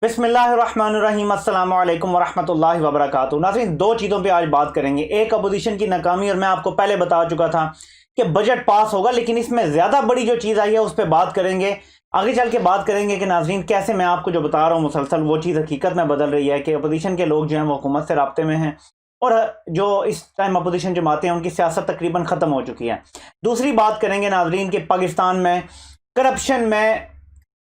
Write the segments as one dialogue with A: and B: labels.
A: बिस्मिल्लाहिर्रहमानिर्रहीम अस्सलामु अलैकुम वरहमतुल्लाहि वबरकातुहू। नाज़रीन, दो चीज़ों पे आज बात करेंगे। एक अपोजिशन की नाकामी, और मैं आपको पहले बता चुका था कि बजट पास होगा, लेकिन इसमें ज़्यादा बड़ी जो चीज़ आई है उस पर बात करेंगे। आगे चल के बात करेंगे कि नाज़रीन कैसे मैं आपको जो बता रहा हूँ मुसलसल वो चीज़ हकीकत में बदल रही है कि अपोजिशन के लोग जो हैं वो हुकूमत से राब्ते में हैं, और जो इस टाइम अपोजिशन जमातें हैं उनकी सियासत तकरीबन ख़त्म हो चुकी है। दूसरी बात करेंगे नाज़रीन कि पाकिस्तान में करप्शन में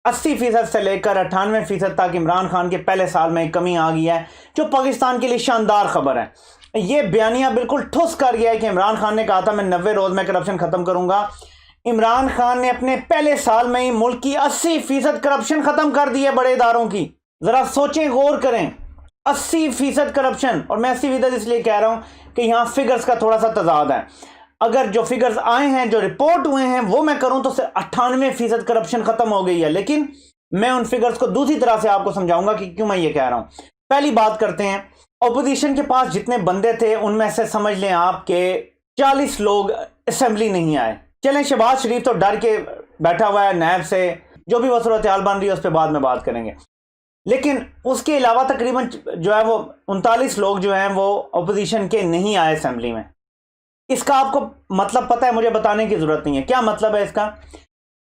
A: 80% से लेकर 98% तक इमरान खान के पहले साल में कमी आ गई है, जो पाकिस्तान के लिए शानदार खबर है। ये बयानिया बिल्कुल ठुस कर गया है कि इमरान खान ने कहा था मैं 90 रोज़ में करप्शन ख़त्म करूंगा। इमरान खान ने अपने पहले साल में ही मुल्क की 80% करप्शन ख़त्म कर दी है बड़े इदारों की। ज़रा सोचें, गौर करें, 80% करप्शन। और मैं 80% इसलिए कह रहा हूँ कि यहाँ फिगर्स का थोड़ा सा तजाद है। अगर जो फिगर्स आए हैं, जो रिपोर्ट हुए हैं, वो मैं करूं तो 98% करप्शन खत्म हो गई है, लेकिन मैं उन फिगर्स को दूसरी तरह से आपको समझाऊंगा कि क्यों मैं ये कह रहा हूं। पहली बात करते हैं, ऑपोजिशन के पास जितने बंदे थे उनमें से समझ लें आप कि 40 लोग असेंबली नहीं आए। चलें, शहबाज शरीफ तो डर के बैठा हुआ है नैब से, जो भी वो सूरत हाल बन रही है उस पर बाद में बात करेंगे। लेकिन उसके अलावा तकरीबन जो है वो 39 लोग जो हैं वो अपोजिशन के नहीं आए असेंबली में। इसका आपको मतलब पता है, मुझे बताने की जरूरत नहीं है क्या मतलब है इसका।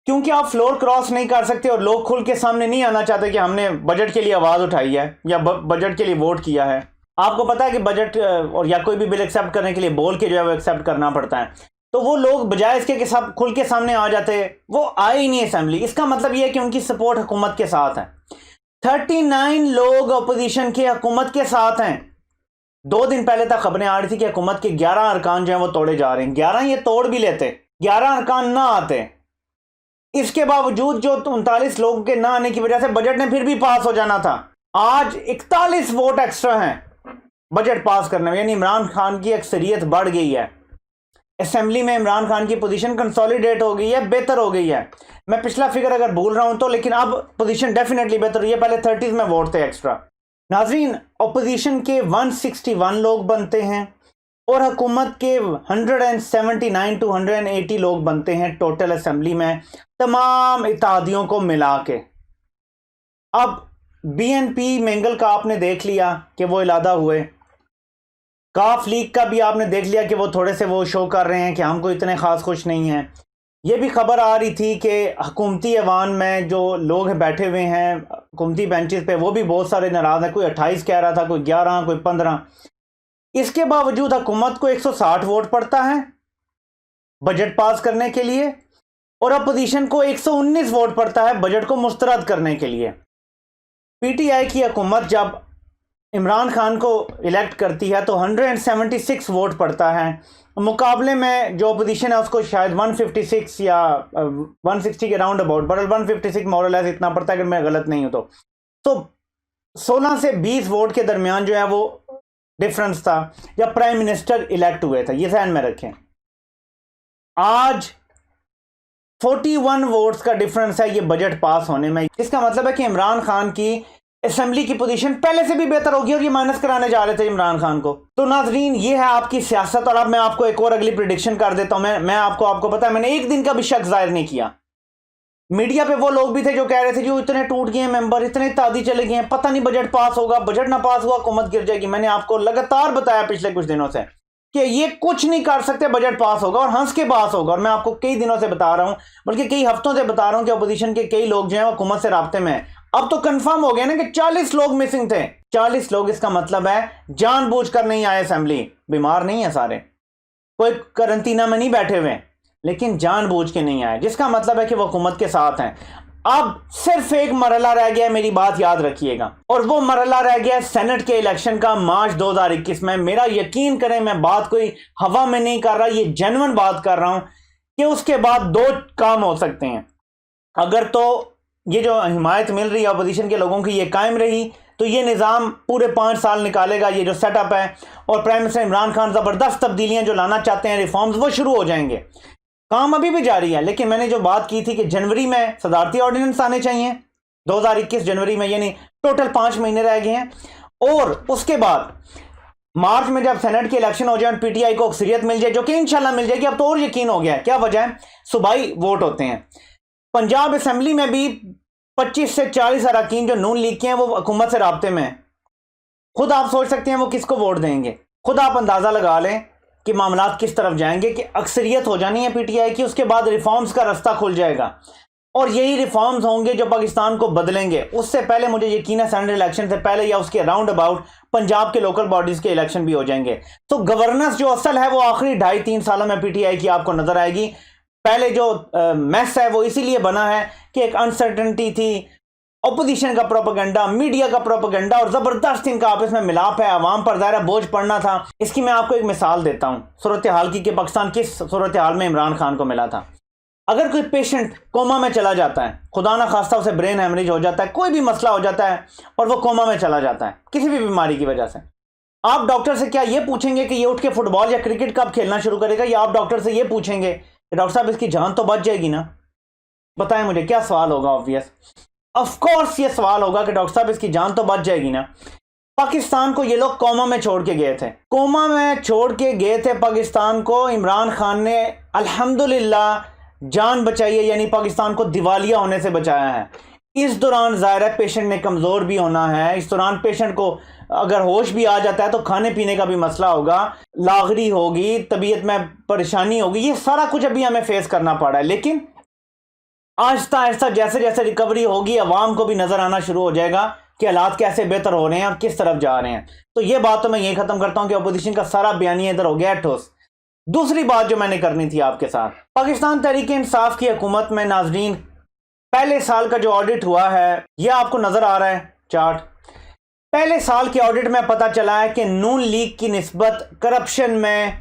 A: क्योंकि आप फ्लोर क्रॉस नहीं कर सकते और लोग खुल के सामने नहीं आना चाहते कि हमने बजट के लिए आवाज उठाई है या बजट के लिए वोट किया है। आपको पता है कि बजट और या कोई भी बिल एक्सेप्ट करने के लिए बोल के जो है वो एक्सेप्ट करना पड़ता है। तो वो लोग बजाय इसके कि सब खुल के सामने आ जाते, वो आए ही नहीं असेंबली। इसका मतलब ये है कि उनकी सपोर्ट हुकूमत के साथ है। 39 लोग अपोजिशन के हुकूमत के साथ हैं। 2 दिन पहले तक खबरें आ रही थी कि हुकूमत के 11 अरकान जो हैं वो तोड़े जा रहे हैं। 11 ये तोड़ भी लेते, 11 अरकान ना आते, इसके बावजूद जो 39 लोगों के ना आने की वजह से बजट ने फिर भी पास हो जाना था। आज 41 वोट एक्स्ट्रा हैं बजट पास करने में, यानी इमरान खान की अक्सरियत बढ़ गई है असेंबली में। इमरान खान की पोजीशन कंसोलिडेट हो गई है, बेहतर हो गई है। मैं पिछला फिगर अगर भूल रहा हूं तो, लेकिन अब पोजीशन डेफिनेटली बेहतर हुई है। पहले 30 में वोट थे एक्स्ट्रा। नाज़रीन, अपोजिशन के 161 लोग बनते हैं और हुकूमत के 179 to 180 लोग बनते हैं टोटल असेंबली में, तमाम इत्तेहादियों को मिला के। अब बीएनपी मेंगल का आपने देख लिया कि वो इलादा हुए, काफ लीग का भी आपने देख लिया कि वो थोड़े से वो शो कर रहे हैं कि हमको इतने खास खुश नहीं हैं। ये भी खबर आ रही थी कि हुकूमती ऐवान में जो लोग बैठे हुए हैं हुकूमती बेंचेस पे, वो भी बहुत सारे नाराज़ हैं। कोई 28 कह रहा था, कोई 11, कोई 15। इसके बावजूद हुकूमत को 160 वोट पड़ता है बजट पास करने के लिए, और अपोजिशन को 119 वोट पड़ता है बजट को मुस्तरद करने के लिए। पीटीआई की हुकूमत जब इमरान खान को इलेक्ट करती है तो 176 वोट पड़ता है, मुकाबले में जो अपोजिशन है उसको शायद 156 या 160 के राउंड अबाउट, बट 156 मोरलेस इतना पड़ता है अगर मैं गलत नहीं हूं तो 16 से 20 वोट के दरमियान जो है वो डिफरेंस था जब प्राइम मिनिस्टर इलेक्ट हुए थे। ये ध्यान में रखें। आज 41 वोट्स का डिफरेंस है ये बजट पास होने में। इसका मतलब है कि इमरान खान की असेंबली की पोजीशन पहले से भी बेहतर होगी, और ये माइनस कराने जा रहे थे इमरान खान को। तो नाजरीन, ये है आपकी सियासत। और अब मैं आपको एक और अगली प्रिडिक्शन कर देता हूं। मैं आपको पता है, मैंने एक दिन का भी शक जाहिर नहीं किया। मीडिया पे वो लोग भी थे जो कह रहे थे जो इतने टूट गए मेंबर, इतने तादी चले गए हैं, पता नहीं बजट पास होगा, बजट ना पास हुआ हुकूमत गिर जाएगी। मैंने आपको लगातार बताया पिछले कुछ दिनों से कि ये कुछ नहीं कर सकते, बजट पास होगा और हंस के पास होगा। और मैं आपको कई दिनों से बता रहा हूं, बल्कि कई हफ्तों से बता रहा हूं कि अपोजिशन के कई लोग जो हैं हुकूमत से राब्ते में हैं। अब तो कंफर्म हो गया ना कि 40 लोग मिसिंग थे। 40 लोग, इसका मतलब है जानबूझकर नहीं आए असेंबली। बीमार नहीं है सारे, कोई करंटीना में नहीं बैठे हुए, लेकिन जानबूझ के नहीं आए, जिसका मतलब है कि वो हुकूमत के साथ हैं। अब सिर्फ एक मरहला रह गया है, मेरी बात याद रखिएगा, और वो मरहला रह गया है सेनेट के इलेक्शन का मार्च 2021 में। मेरा यकीन करें, मैं बात कोई हवा में नहीं कर रहा, ये जेन्युइन बात कर रहा हूं कि उसके बाद 2 काम हो सकते हैं। अगर तो ये जो हिमायत मिल रही है अपोजिशन के लोगों की ये कायम रही तो ये निज़ाम पूरे 5 साल निकालेगा, ये जो सेटअप है, और प्राइम मिनिस्टर इमरान खान ज़बरदस्त तब्दीलियां जो लाना चाहते हैं, रिफॉर्म्स, वो शुरू हो जाएंगे। काम अभी भी जारी है, लेकिन मैंने जो बात की थी कि जनवरी में सदारती ऑर्डिनेंस आने चाहिए 2021 जनवरी में, यानी टोटल 5 महीने रह गए हैं। और उसके बाद मार्च में जब सेनेट के इलेक्शन हो जाए और पीटीआई को अक्सरियत मिल जाए, जो कि इंशाल्लाह मिल जाएगी, अब तो और यकीन हो गया है। क्या वजह है? सूबाई वोट होते हैं। पंजाब असेंबली में भी 25 से 40 अरकान जो नून लीग के हैं वो हुकूमत से राब्ते में हैं। खुद आप सोच सकते हैं वो किसको वोट देंगे, खुद आप अंदाज़ा लगा लें कि मामलात किस तरफ जाएंगे, कि अक्सरियत हो जानी है पीटीआई की, उसके बाद रिफॉर्म्स का रास्ता खुल जाएगा और यही रिफॉर्म्स होंगे जो पाकिस्तान को बदलेंगे। उससे पहले मुझे यकीन है सेनेट इलेक्शन से पहले या उसके राउंड अबाउट पंजाब के लोकल बॉडीज के इलेक्शन भी हो जाएंगे। तो गवर्नेंस जो असल है वो आखिरी 2.5-3 सालों में पीटीआई की आपको नजर आएगी। पहले जो मैस है वो इसीलिए बना है कि एक अनसर्टेनिटी थी, अपोजिशन का प्रोपेगेंडा, मीडिया का प्रोपेगेंडा और जबरदस्त इनका आपस में मिलाप है, आवाम पर ज़ाहिर बोझ पड़ना था। इसकी मैं आपको एक मिसाल देता हूँ सूरत हाल की कि पाकिस्तान किस सूरत हाल में इमरान खान को मिला था। अगर कोई पेशेंट कोमा में चला जाता है, खुदा ना खास्ता उसे ब्रेन हेमरेज हो जाता है, कोई भी मसला हो जाता है और वो कोमा में चला जाता है किसी भी बीमारी की वजह से, आप डॉक्टर से क्या ये पूछेंगे कि ये उठ के फुटबॉल या क्रिकेट कब खेलना शुरू करेगा, या आप डॉक्टर से ये पूछेंगे कि डॉक्टर साहब इसकी जान तो बच जाएगी ना? बताएं मुझे, क्या सवाल होगा? ऑब्वियस ऑफ कोर्स ये सवाल होगा कि डॉक्टर साहब इसकी जान तो बच जाएगी ना। पाकिस्तान को ये लोग कोमा में छोड़ के गए थे, कोमा में छोड़ के गए थे पाकिस्तान को। इमरान खान ने अल्हम्दुलिल्लाह जान बचाई है, यानी पाकिस्तान को दिवालिया होने से बचाया है। इस दौरान ज़ाहिर है पेशेंट ने कमज़ोर भी होना है, इस दौरान पेशेंट को अगर होश भी आ जाता है तो खाने पीने का भी मसला होगा, लागरी होगी, तबीयत में परेशानी होगी, ये सारा कुछ अभी हमें फेस करना पड़ा है। लेकिन आहिस्ता आहिस्ता जैसे जैसे रिकवरी होगी अवाम को भी नजर आना शुरू हो जाएगा कि हालात कैसे बेहतर हो रहे हैं और किस तरफ जा रहे हैं। तो ये बात तो मैं यही खत्म करता हूं कि अपोजिशन का सारा बयानिया इधर हो गया ठोस। दूसरी बात जो मैंने करनी थी आपके साथ, पाकिस्तान तहरीक इंसाफ की हुकूमत में नाजरीन पहले साल का जो ऑडिट हुआ है यह आपको नजर आ रहा है चार्ट। पहले साल के ऑडिट में पता चला है कि नून लीग की निस्बत करप्शन में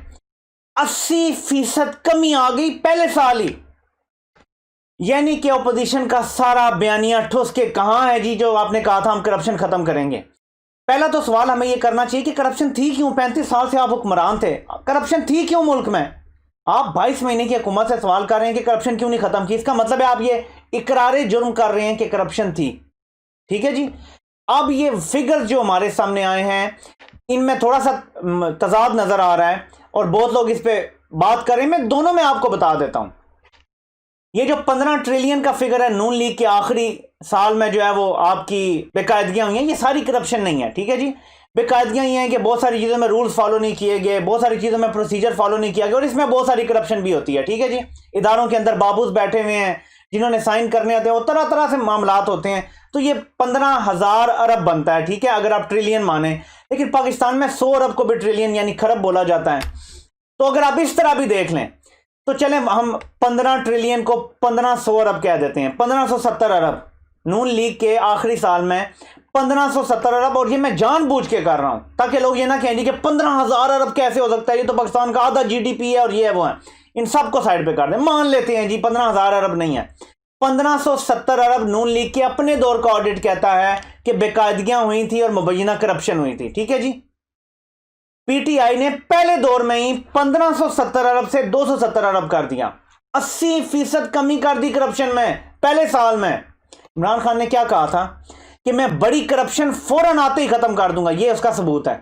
A: 80% कमी आ गई पहले साल ही। यानी कि अपोजिशन का सारा बयानिया ठुस के कहां है जी जो आपने कहा था हम करप्शन खत्म करेंगे। पहला तो सवाल हमें यह करना चाहिए कि करप्शन थी क्यों? 35 साल से आप हुक्मरान थे, करप्शन थी क्यों मुल्क में? आप 22 महीने की हुकूमत से सवाल कर रहे हैं कि करप्शन क्यों नहीं खत्म की। इसका मतलब है आप ये इकरारे जुर्म कर रहे हैं कि करप्शन थी। ठीक है जी। अब ये फिगर्स जो हमारे सामने आए हैं इनमें थोड़ा सा तजाद नजर आ रहा है और बहुत लोग इस पे बात करें, मैं दोनों में आपको बता देता हूं। ये जो 15 ट्रिलियन का फिगर है नून लीग के आखिरी साल में जो है वो आपकी बेकायदगियां हुई हैं, ये सारी करप्शन नहीं है। ठीक है जी। बेकायदगियां ये हैं कि बहुत सारी चीज़ों में रूल्स फॉलो नहीं किए गए, बहुत सारी चीज़ों में प्रोसीजर फॉलो नहीं किया गया और इसमें बहुत सारी करप्शन भी होती है। ठीक है जी। इदारों के अंदर बाबूस बैठे हुए हैं जिन्होंने साइन करने होते हैं, वो तरह तरह से मामलात होते हैं। तो ये 15,000 अरब बनता है, ठीक है, अगर आप ट्रिलियन माने। लेकिन पाकिस्तान में 100 अरब को भी ट्रिलियन यानी खरब बोला जाता है। तो अगर आप इस तरह भी देख लें तो चलें हम 15 ट्रिलियन को 1500 अरब कह देते हैं, 1570 अरब नून लीग के आखिरी साल में 1570 अरब। और ये मैं जानबूझ के कर रहा हूं ताकि लोग ये ना कहें कि 15,000 अरब कैसे हो सकता है, ये तो पाकिस्तान का आधा जीडीपी है और ये है वो है। इन सबको साइड पे कर दें, मान लेते हैं जी 15,000 अरब नहीं है, 1570 अरब नून लीग के अपने दौर का ऑडिट कहता है कि बेकायदगियां हुई थी और मुबैना करप्शन हुई थी। ठीक है जी। पीटीआई ने पहले दौर में ही 1570 अरब से 270 अरब कर दिया, 80% कमी कर दी करप्शन में पहले साल में। इमरान खान ने क्या कहा था कि मैं बड़ी करप्शन फौरन आते ही खत्म कर दूंगा, ये उसका सबूत है।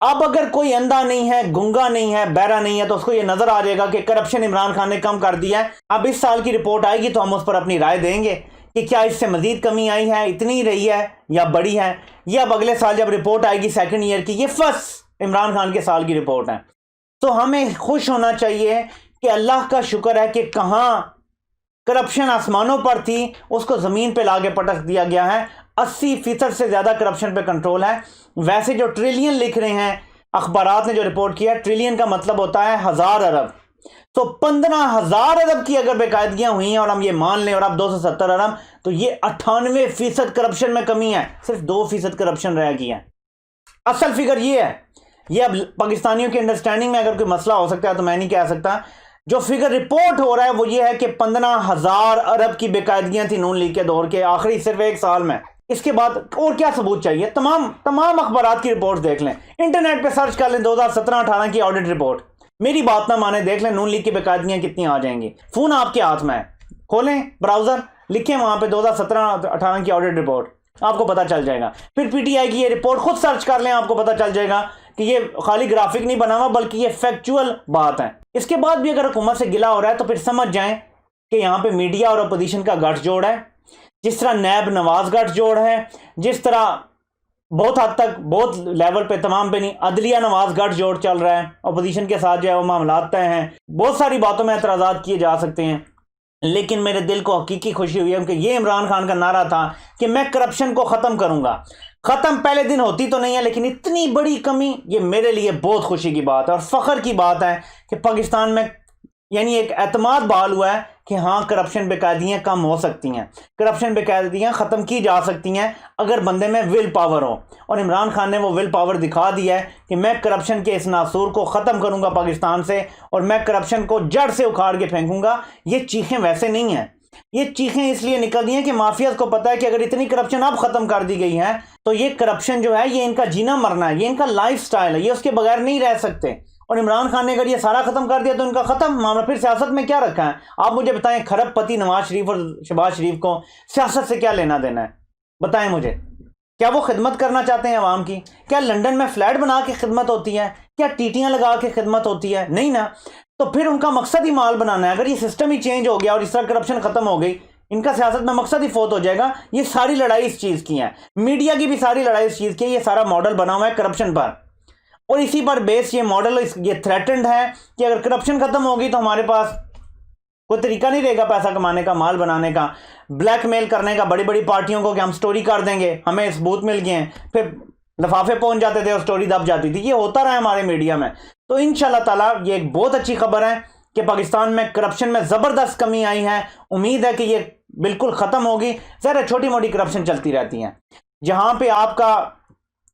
A: अब अगर कोई अंधा नहीं है, गुंगा नहीं है, बहरा नहीं है तो उसको ये नजर आ जाएगा कि करप्शन इमरान खान ने कम कर दिया है। अब इस साल की रिपोर्ट आएगी तो हम उस पर अपनी राय देंगे कि क्या इससे मजीद कमी आई है, इतनी रही है या बड़ी है। यह अब अगले साल जब रिपोर्ट आएगी सेकंड ईयर की, ये फर्स्ट इमरान खान के साल की रिपोर्ट है। तो हमें खुश होना चाहिए कि अल्लाह का शुक्र है कि कहां करप्शन आसमानों पर थी उसको जमीन पे लाके पटक दिया गया है। 80% से ज्यादा करप्शन पे कंट्रोल है। वैसे जो ट्रिलियन लिख रहे हैं अखबारात ने जो रिपोर्ट किया, ट्रिलियन का मतलब होता है 1000 अरब। तो 15,000 अरब की अगर बेकायदगियां हुई हैं और हम ये मान लें और अब 270 अरब, तो ये 98% करप्शन में कमी है, सिर्फ 2% करप्शन रह गई है। असल फिगर ये है। ये अब पाकिस्तानियों की अंडरस्टैंडिंग में अगर कोई मसला हो सकता है तो मैं नहीं कह सकता। जो फिगर रिपोर्ट हो रहा है वो ये है कि 15,000 अरब की बेकायदगियां थी नून लीग के दौर के आखिरी सिर्फ एक साल में। इसके बाद और क्या सबूत चाहिए? तमाम अखबारात की रिपोर्ट देख लें, इंटरनेट पे सर्च कर लें 2017-18 की ऑडिट रिपोर्ट। मेरी बात ना माने, देख लें नून लीग की बेकायदगियां कितनी आ जाएंगी। फोन आपके हाथ में है, खोलें ब्राउजर, लिखें वहां पे 2017-18 की ऑडिट रिपोर्ट, आपको पता चल जाएगा। फिर पीटीआई की ये रिपोर्ट खुद सर्च कर लें, आपको पता चल जाएगा कि ये खाली ग्राफिक नहीं बना हुआ बल्कि ये फैक्चुअल बात है। इसके बाद भी अगर हुकूमत से गिला हो रहा है तो फिर समझ जाएं कि यहां पे मीडिया और अपोजिशन का गठजोड़ है। जिस तरह नैब नवाज गठजोड़ है, जिस तरह बहुत हद तक बहुत लेवल पे तमाम पे नहीं अदलिया नवाज गठजोड़ चल रहा है, अपोजिशन के साथ जो है वो मामला तय हैं। बहुत सारी बातों में एतराज़ात किए जा सकते हैं, लेकिन मेरे दिल को हकीकी खुशी हुई है क्योंकि ये इमरान खान का नारा था कि मैं करप्शन को ख़त्म करूंगा। ख़त्म पहले दिन होती तो नहीं है, लेकिन इतनी बड़ी कमी, ये मेरे लिए बहुत खुशी की बात है और फ़ख्र की बात है कि पाकिस्तान में यानी एक एतमाद बहाल हुआ है कि हाँ करप्शन बेकायदियाँ कम हो सकती हैं, करप्शन बेकायदियाँ ख़त्म की जा सकती हैं अगर बंदे में विल पावर हो। और इमरान खान ने वो विल पावर दिखा दिया है कि मैं करप्शन के इस नासूर को ख़त्म करूँगा पाकिस्तान से, और मैं करप्शन को जड़ से उखाड़ के फेंकूँगा। ये चीखें वैसे नहीं हैं, ये चीखें इसलिए निकल दी हैं कि माफियाज को पता है कि अगर इतनी करप्शन अब ख़त्म कर दी गई है तो ये करप्शन जो है ये इनका जीना मरना है, ये इनका लाइफ स्टाइल है, ये उसके बगैर नहीं रह सकते। और इमरान खान ने अगर ये सारा खत्म कर दिया तो इनका खत्म मामला, फिर सियासत में क्या रखा है? आप मुझे बताएं, खरबपति नवाज शरीफ और शहबाज शरीफ को सियासत से क्या लेना देना है? बताएं मुझे, क्या वो खिदमत करना चाहते हैं अवाम की? क्या लंदन में फ्लैट बना के खिदमत होती है? क्या टीटियां लगा के खिदमत होती है? नहीं ना। तो फिर उनका मकसद ही माल बनाना है। अगर ये सिस्टम ही चेंज हो गया और इस तरह करप्शन खत्म हो गई, इनका सियासत में मकसद ही फोत हो जाएगा। ये सारी लड़ाई इस चीज की है, मीडिया की भी सारी लड़ाई इस चीज की है। ये सारा मॉडल बना हुआ है करप्शन पर, और इसी पर बेस ये मॉडल ये थ्रेटेंड है कि अगर करप्शन खत्म होगी तो हमारे पास कोई तरीका नहीं रहेगा पैसा कमाने का, माल बनाने का, ब्लैकमेल करने का बड़ी बड़ी पार्टियों को कि हम स्टोरी कर देंगे, हमें सबूत मिल गए हैं, फिर लफाफे पहुंच जाते थे और स्टोरी दब जाती थी। ये होता रहा है हमारे मीडिया में। तो इंशाल्लाह ताला ये एक बहुत अच्छी खबर है कि पाकिस्तान में करप्शन में ज़बरदस्त कमी आई है। उम्मीद है कि ये बिल्कुल ख़त्म होगी। ज़रा छोटी मोटी करप्शन चलती रहती हैं, जहाँ पे आपका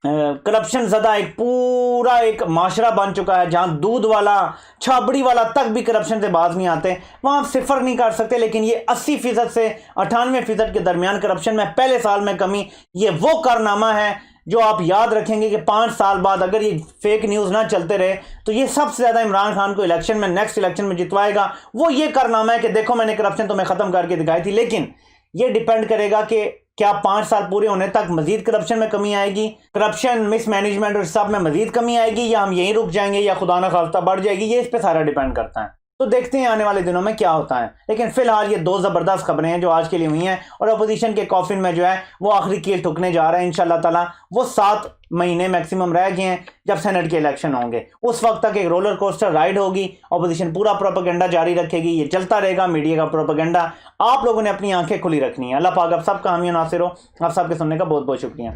A: करप्शन ज़्यादा एक पूरा एक माशरा बन चुका है, जहाँ दूध वाला छाबड़ी वाला तक भी करप्शन से बाज नहीं आते, वहाँ आप सिफर नहीं कर सकते। लेकिन ये 80% से 98% के दरमियान करप्शन में पहले साल में कमी, ये वो कारनामा है जो आप याद रखेंगे कि 5 साल बाद अगर ये फेक न्यूज़ ना चलते रहे तो ये सबसे ज़्यादा इमरान खान को इलेक्शन में, नेक्स्ट इलेक्शन में जितवाएगा। वो ये कारनामा है कि देखो मैंने करप्शन तुम्हें ख़त्म करके दिखाई थी। लेकिन ये डिपेंड करेगा कि क्या 5 साल पूरे होने तक मजीद करप्शन में कमी आएगी, करप्शन मिसमैनेजमेंट और सब में मजीद कमी आएगी, या हम यहीं रुक जाएंगे, या खुदा न खास्ता बढ़ जाएगी। ये इस पे सारा डिपेंड करता है। तो देखते हैं आने वाले दिनों में क्या होता है। लेकिन फिलहाल ये 2 ज़बरदस्त खबरें हैं जो आज के लिए हुई हैं, और अपोजिशन के कॉफिन में जो है वो आखिरी कील ठुकने जा रहा है इंशाल्लाह ताला। वो 7 महीने मैक्सिमम रह गए हैं जब सेनेट के इलेक्शन होंगे। उस वक्त तक एक रोलर कोस्टर राइड होगी, अपोजिशन पूरा प्रोपेगेंडा जारी रखेगी, ये चलता रहेगा मीडिया का प्रोपेगेंडा। आप लोगों ने अपनी आंखें खुली रखनी है। अल्लाह पाक आप सबका हामी नासिर हो। आप सबके सुनने का बहुत बहुत शुक्रिया।